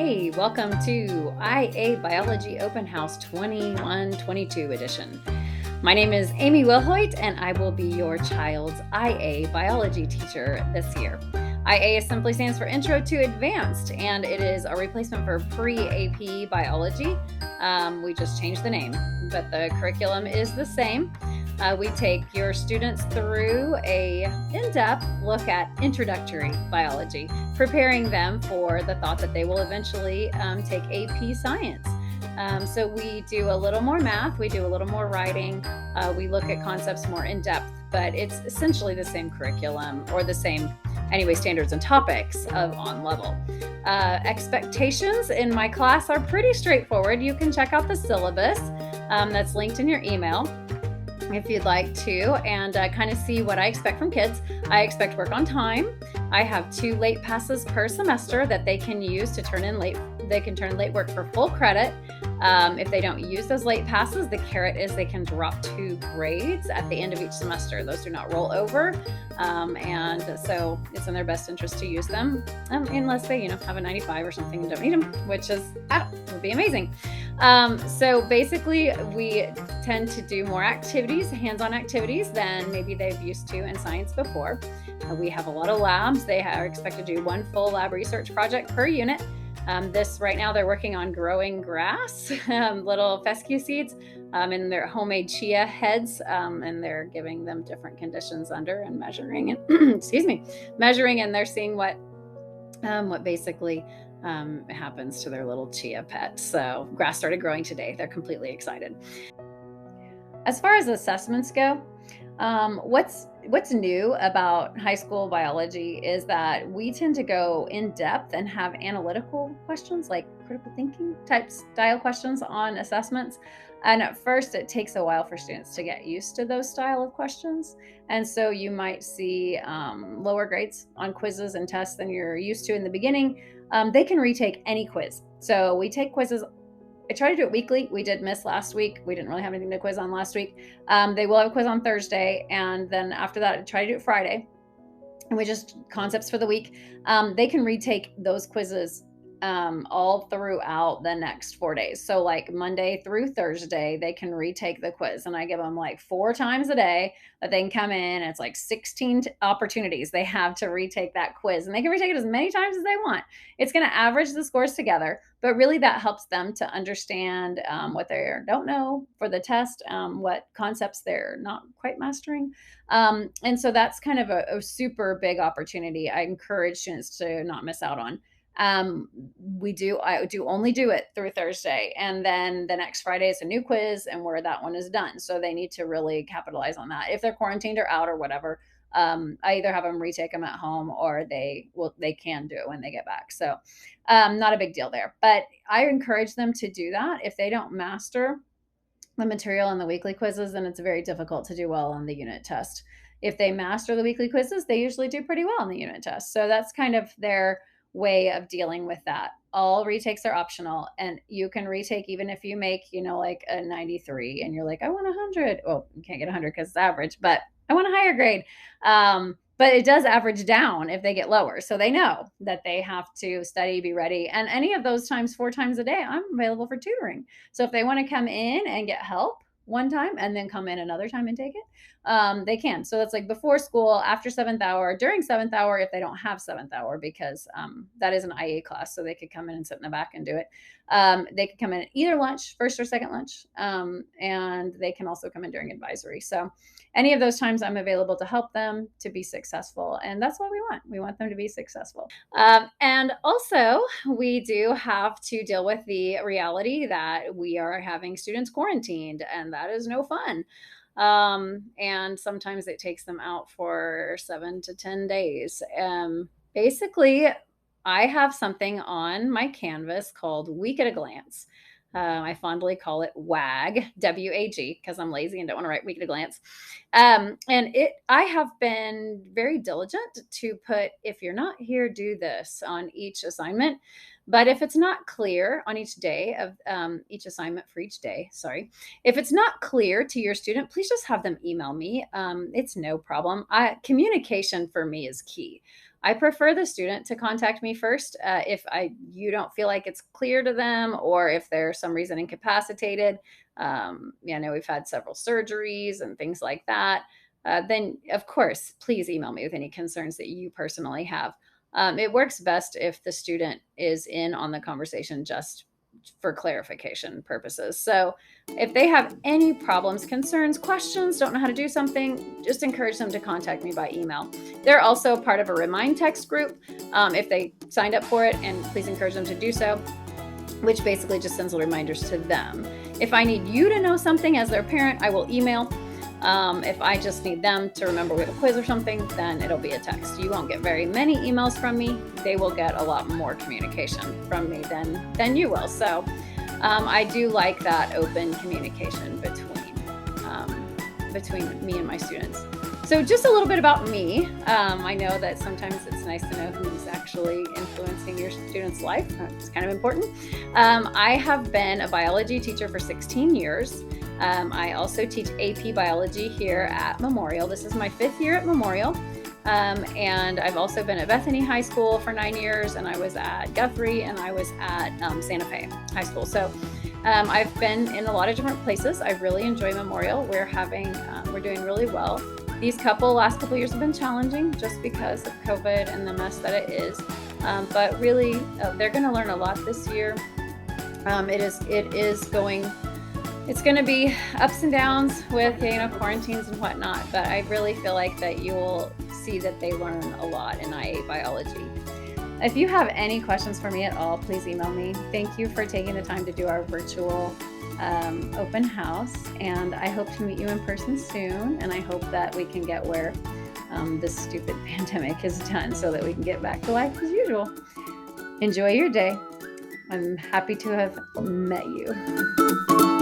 Hey, welcome to IA Biology Open House 21-22 edition. My name is Amy Wilhoit, and I will be your child's IA biology teacher this year. IA simply stands for Intro to Advanced, and it is a replacement for pre-AP biology. We just changed the name, but the curriculum is the same. We take your students through a in-depth look at introductory biology, preparing them for the thought that they will eventually take AP science. So we do a little more math, we do a little more writing, we look at concepts more in depth, but it's essentially the same curriculum or the same, anyway, standards and topics on level. Expectations in my class are pretty straightforward. You can check out the syllabus that's linked in your email if you'd like to, and kind of see what I expect from kids. I expect work on time. I have 2 late passes per semester that they can use to turn in late. They can turn late work for full credit. If they don't use those late passes, the carrot is they can drop 2 grades at the end of each semester. Those do not roll over, and so it's in their best interest to use them, unless they, have a 95 or something and don't need them, which would be amazing. So basically, we tend to do more activities, hands-on activities, than maybe they've used to in science before. We have a lot of labs. They are expected to do 1 full lab research project per unit. Right now, they're working on growing grass, little fescue seeds, in their homemade chia heads, and they're giving them different conditions under and measuring and measuring, and they're seeing what basically happens to their little chia pet. So grass started growing today. They're completely excited. As far as assessments go, what's new about high school biology is that we tend to go in depth and have analytical questions, like critical thinking type style questions on assessments. And at first, it takes a while for students to get used to those style of questions. And so you might see lower grades on quizzes and tests than you're used to in the beginning. They can retake any quiz. So we take quizzes. I try to do it weekly. We did miss last week. We didn't really have anything to quiz on last week. They will have a quiz on Thursday. And then after that, I try to do it Friday. And we just concepts for the week. They can retake those quizzes all throughout the next 4 days. So like Monday through Thursday, they can retake the quiz. And I give them like 4 times a day that they can come in. It's like 16 opportunities they have to retake that quiz. And they can retake it as many times as they want. It's going to average the scores together. But really that helps them to understand what they don't know for the test, what concepts they're not quite mastering. And so that's kind of a super big opportunity I encourage students to not miss out on. I do only do it through Thursday, and then the next Friday is a new quiz and where that one is done. So they need to really capitalize on that. If they're quarantined or out or whatever, I either have them retake them at home or they can do it when they get back. So not a big deal there, but I encourage them to do that. If they don't master the material in the weekly quizzes, then it's very difficult to do well on the unit test. If they master the weekly quizzes, they usually do pretty well on the unit test. So that's kind of their way of dealing with that. All retakes are optional, and you can retake even if you make, like a 93 and you're like, I want 100. Well, you can't get 100 because it's average, but I want a higher grade. But it does average down if they get lower. So they know that they have to study, be ready. And any of those times, 4 times a day, I'm available for tutoring. So if they want to come in and get help one time and then come in another time and take it, they can. So it's like before school, after 7th hour, during 7th hour, if they don't have 7th hour, because that is an IA class. So they could come in and sit in the back and do it. They could come in at either lunch, first or second lunch, and they can also come in during advisory. So any of those times I'm available to help them to be successful. And that's what we want. We want them to be successful. And also we do have to deal with the reality that we are having students quarantined, and that is no fun. And sometimes it takes them out for 7 to 10 days. Basically, I have something on my Canvas called Week at a Glance. I fondly call it WAG, W-A-G, because I'm lazy and don't want to write Week at a Glance. I have been very diligent to put, if you're not here, do this on each assignment. But if it's not clear on each day of each assignment for each day, sorry, if it's not clear to your student, please just have them email me. It's no problem. Communication for me is key. I prefer the student to contact me first if you don't feel like it's clear to them, or if they're some reason incapacitated. I know we've had several surgeries and things like that. Then of course, please email me with any concerns that you personally have. It works best if the student is in on the conversation just for clarification purposes. So if they have any problems, concerns, questions, don't know how to do something, just encourage them to contact me by email. They're also part of a Remind text group if they signed up for it, and please encourage them to do so, which basically just sends reminders to them. If I need you to know something as their parent, I will email. If I just need them to remember we have a quiz or something, then it'll be a text. You won't get very many emails from me. They will get a lot more communication from me than you will. So I do like that open communication between me and my students. So just a little bit about me. I know that sometimes it's nice to know who's actually influencing your student's life. It's kind of important. I have been a biology teacher for 16 years. I also teach AP biology here at Memorial. This is my 5th year at Memorial. And I've also been at Bethany High School for 9 years, and I was at Guthrie, and I was at Santa Fe High School. So I've been in a lot of different places. I really enjoy Memorial. We're doing really well. These last couple years have been challenging just because of COVID and the mess that it is. But really, they're going to learn a lot this year. It's going to be ups and downs with, quarantines and whatnot, but I really feel like that you will see that they learn a lot in IA biology. If you have any questions for me at all, please email me. Thank you for taking the time to do our virtual open house, and I hope to meet you in person soon, and I hope that we can get where this stupid pandemic is done so that we can get back to life as usual. Enjoy your day. I'm happy to have met you.